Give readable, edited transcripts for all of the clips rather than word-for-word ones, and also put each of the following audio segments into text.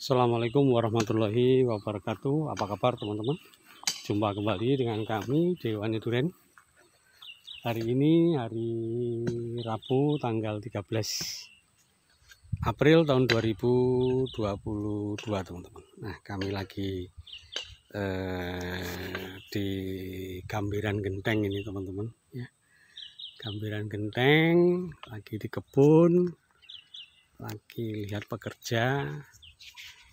Assalamualaikum warahmatullahi wabarakatuh. Apa kabar teman-teman? Jumpa kembali dengan kami Dewani Duren. Hari ini hari Rabu tanggal 13 April tahun 2022 teman-teman. Nah, kami lagi di Gambiran Genteng ini teman-teman ya. Gambiran Genteng, lagi di kebun, lagi lihat pekerja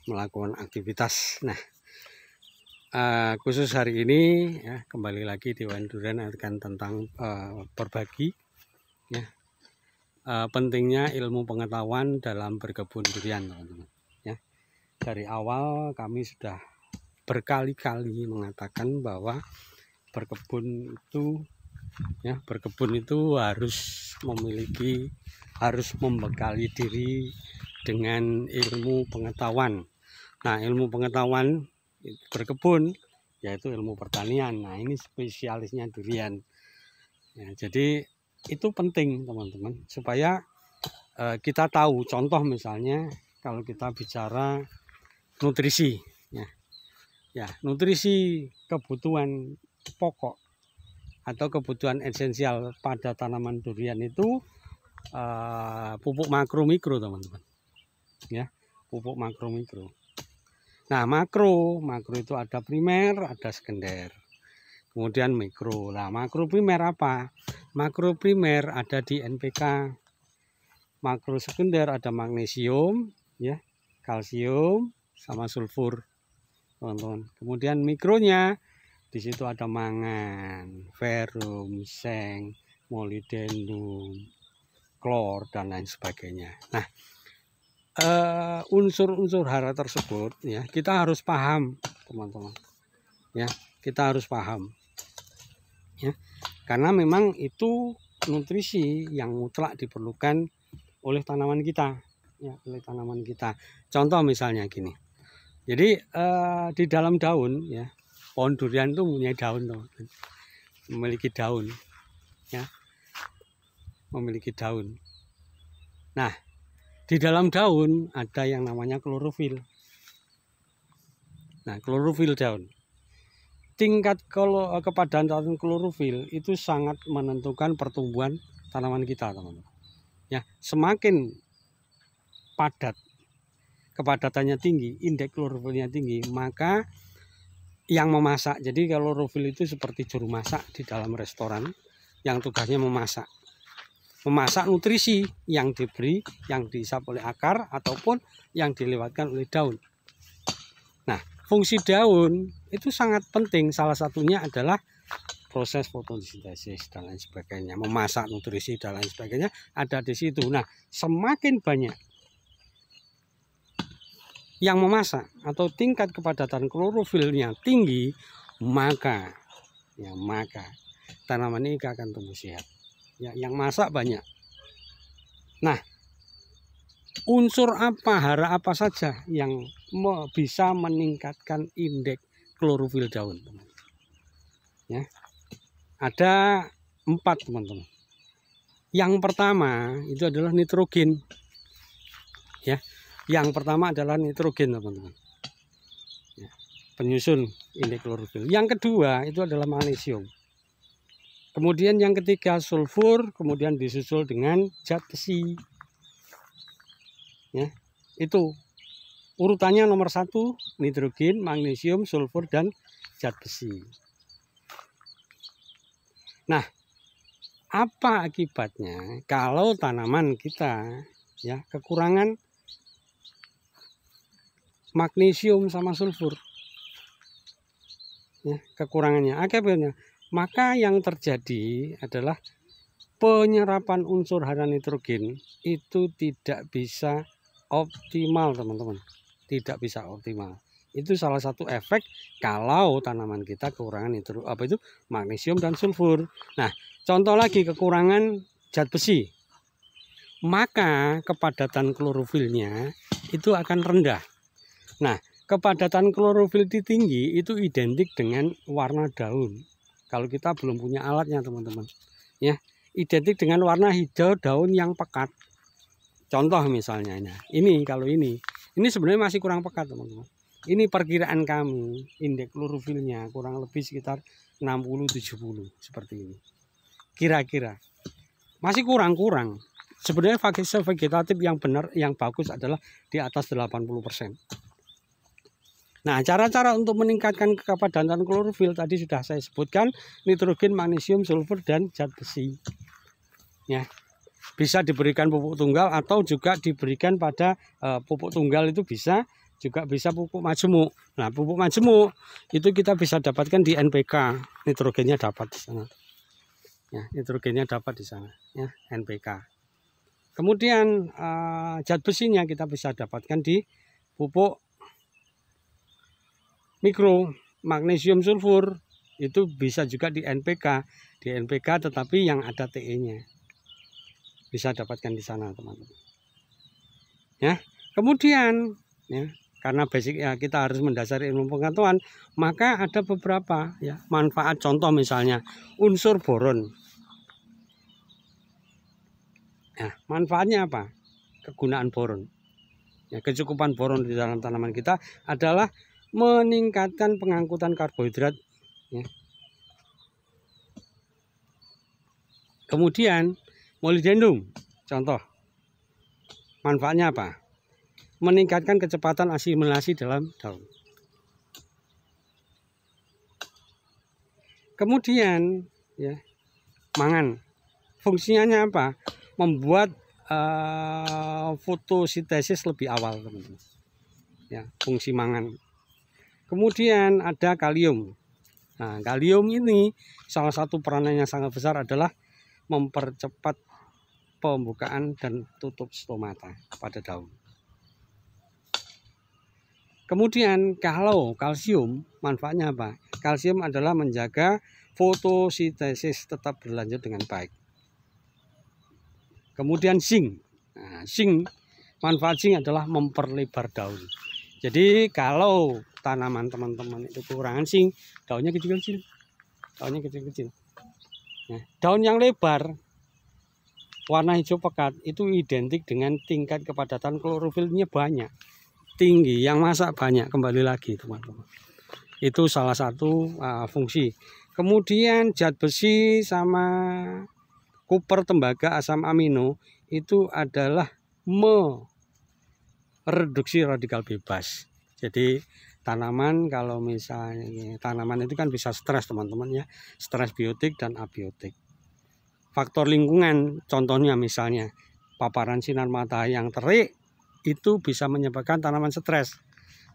melakukan aktivitas. Nah, khusus hari ini ya, kembali lagi di Dewani Duren akan tentang berbagi ya, pentingnya ilmu pengetahuan dalam berkebun durian teman-teman ya. Dari awal kami sudah berkali-kali mengatakan bahwa berkebun itu harus membekali diri dengan ilmu pengetahuan. Nah, ilmu pengetahuan berkebun yaitu ilmu pertanian. Nah, ini spesialisnya durian. Ya, jadi itu penting teman-teman supaya kita tahu. Contoh misalnya kalau kita bicara nutrisi, ya nutrisi kebutuhan pokok atau kebutuhan esensial pada tanaman durian itu pupuk makro mikro teman-teman. Ya, pupuk makro mikro. Nah, makro itu ada primer, ada sekunder. Kemudian mikro. Nah, makro primer apa? Makro primer ada di NPK. Makro sekunder ada magnesium, ya, kalsium sama sulfur, teman-teman. Kemudian mikronya di situ ada mangan, ferrum, seng, molybdenum, klor dan lain sebagainya. Nah, unsur-unsur hara tersebut ya kita harus paham teman-teman ya, kita harus paham ya, karena memang itu nutrisi yang mutlak diperlukan oleh tanaman kita ya, oleh tanaman kita. Contoh misalnya gini, jadi di dalam daun ya, pohon durian itu punya daun teman-teman, memiliki daun ya, memiliki daun. Nah, di dalam daun ada yang namanya klorofil. Nah, klorofil daun. Tingkat kepadatan klorofil itu sangat menentukan pertumbuhan tanaman kita, teman-teman. Ya, semakin padat, kepadatannya tinggi, indeks klorofilnya tinggi, maka yang memasak. Jadi klorofil itu seperti juru masak di dalam restoran yang tugasnya memasak nutrisi yang diberi, yang dihisap oleh akar ataupun yang dilewatkan oleh daun. Nah, fungsi daun itu sangat penting. Salah satunya adalah proses fotosintesis dan lain sebagainya, memasak nutrisi dan lain sebagainya ada di situ. Nah, semakin banyak yang memasak atau tingkat kepadatan klorofilnya tinggi, maka tanaman ini akan tumbuh sehat. Ya, yang masak banyak. Nah, unsur apa, hara apa saja yang bisa meningkatkan indeks klorofil daun, teman-teman? Ya, ada 4 teman-teman. Yang pertama itu adalah nitrogen. Ya, yang pertama adalah nitrogen teman-teman. Ya, penyusun indeks klorofil. Yang kedua itu adalah magnesium. Kemudian yang ketiga sulfur, kemudian disusul dengan zat besi. Ya, itu urutannya nomor 1 nitrogen, magnesium, sulfur dan zat besi. Nah, apa akibatnya kalau tanaman kita ya kekurangan magnesium sama sulfur? Ya, kekurangannya akibatnya, maka yang terjadi adalah penyerapan unsur hara nitrogen itu tidak bisa optimal, teman-teman. Tidak bisa optimal. Itu salah satu efek kalau tanaman kita kekurangan magnesium dan sulfur. Nah, contoh lagi kekurangan zat besi, maka kepadatan klorofilnya itu akan rendah. Nah, kepadatan klorofil tinggi itu identik dengan warna daun. Kalau kita belum punya alatnya teman-teman ya, identik dengan warna hijau daun yang pekat. Contoh misalnya ini kalau ini Ini sebenarnya masih kurang pekat teman-teman. Ini perkiraan kami, indeks klorofilnya kurang lebih sekitar 60-70 seperti ini. Kira-kira masih kurang. Sebenarnya fase vegetatif yang benar, yang bagus adalah di atas 80%. Nah, cara-cara untuk meningkatkan kepadatan klorofil tadi sudah saya sebutkan, nitrogen, magnesium, sulfur, dan zat besi. Ya, bisa diberikan pupuk tunggal atau juga diberikan pada pupuk tunggal itu bisa, juga bisa pupuk majemuk. Nah, pupuk majemuk itu kita bisa dapatkan di NPK, nitrogennya dapat di sana. Ya, nitrogennya dapat di sana, ya, NPK. Kemudian zat besinya kita bisa dapatkan di pupuk mikro, magnesium sulfur itu bisa juga di NPK, tetapi yang ada TE-nya bisa dapatkan di sana teman-teman. Ya, kemudian ya, karena basic ya kita harus mendasari ilmu pengetahuan, maka ada beberapa ya manfaat. Contoh misalnya unsur boron. Ya, manfaatnya apa? Kegunaan boron. Ya, kecukupan boron di dalam tanaman kita adalah meningkatkan pengangkutan karbohidrat. Ya. Kemudian molybdenum, contoh manfaatnya apa? Meningkatkan kecepatan asimilasi dalam daun. Kemudian ya, mangan, fungsinya apa? Membuat fotosintesis lebih awal teman-teman. Ya, fungsi mangan. Kemudian ada kalium. Nah, kalium ini salah satu peranannya sangat besar adalah mempercepat pembukaan dan tutup stomata pada daun. Kemudian kalau kalsium, manfaatnya apa? Kalsium adalah menjaga fotosintesis tetap berlanjut dengan baik. Kemudian zinc. Nah, zinc, manfaat zinc adalah memperlebar daun. Jadi kalau tanaman teman-teman itu kekurangan zinc, daunnya kecil-kecil. Nah, daun yang lebar, warna hijau pekat itu identik dengan tingkat kepadatan klorofilnya banyak, tinggi, yang masak banyak. Kembali lagi teman-teman, itu salah satu fungsi. Kemudian zat besi sama kuper, tembaga, asam amino itu adalah reduksi radikal bebas. Jadi tanaman, kalau misalnya tanaman itu kan bisa stres teman-teman ya, stres biotik dan abiotik. Faktor lingkungan, contohnya misalnya paparan sinar matahari yang terik itu bisa menyebabkan tanaman stres.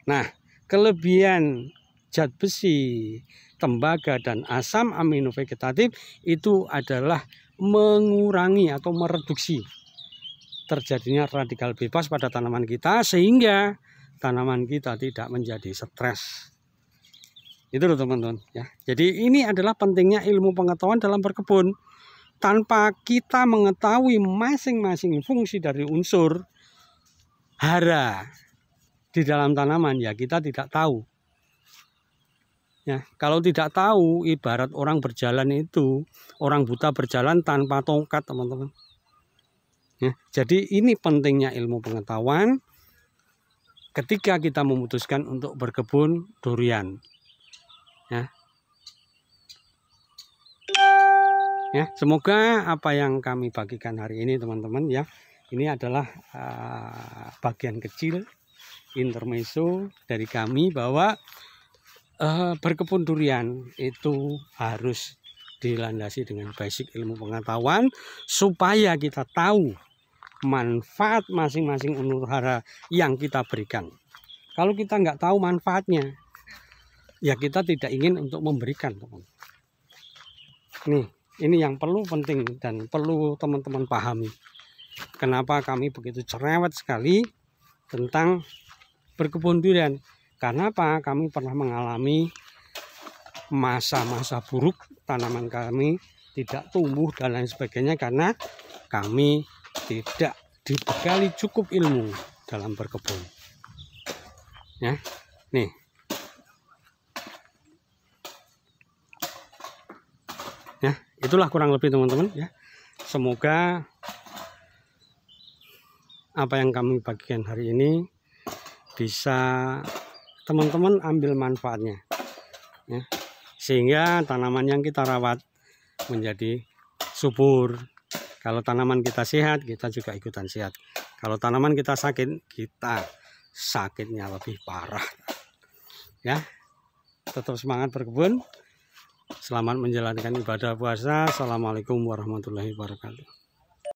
Nah, kelebihan zat besi, tembaga, dan asam amino vegetatif itu adalah mengurangi atau mereduksi terjadinya radikal bebas pada tanaman kita, sehingga tanaman kita tidak menjadi stres. Itu loh teman-teman ya. Jadi ini adalah pentingnya ilmu pengetahuan dalam berkebun. Tanpa kita mengetahui masing-masing fungsi dari unsur hara di dalam tanaman, ya kita tidak tahu. Ya, kalau tidak tahu, ibarat orang berjalan itu, orang buta berjalan tanpa tongkat teman-teman. Ya, jadi ini pentingnya ilmu pengetahuan ketika kita memutuskan untuk berkebun durian. Ya, semoga apa yang kami bagikan hari ini teman-teman ya, ini adalah bagian kecil intermezzo dari kami bahwa berkebun durian itu harus dilandasi dengan basic ilmu pengetahuan supaya kita tahu manfaat masing-masing unsur hara yang kita berikan. Kalau kita nggak tahu manfaatnya, ya kita tidak ingin untuk memberikan, teman. Nih, ini yang penting dan perlu teman-teman pahami. Kenapa kami begitu cerewet sekali tentang berkebun durian? Karena apa? Kami pernah mengalami masa-masa buruk, tanaman kami tidak tumbuh dan lain sebagainya karena kami tidak dibekali cukup ilmu dalam berkebun. Ya, nih. Ya, itulah kurang lebih teman-teman ya. Semoga apa yang kami bagikan hari ini bisa teman-teman ambil manfaatnya ya, sehingga tanaman yang kita rawat menjadi subur. Kalau tanaman kita sehat, kita juga ikutan sehat. Kalau tanaman kita sakit, kita sakitnya lebih parah ya. Tetap semangat berkebun. Selamat menjalankan ibadah puasa. Assalamualaikum warahmatullahi wabarakatuh.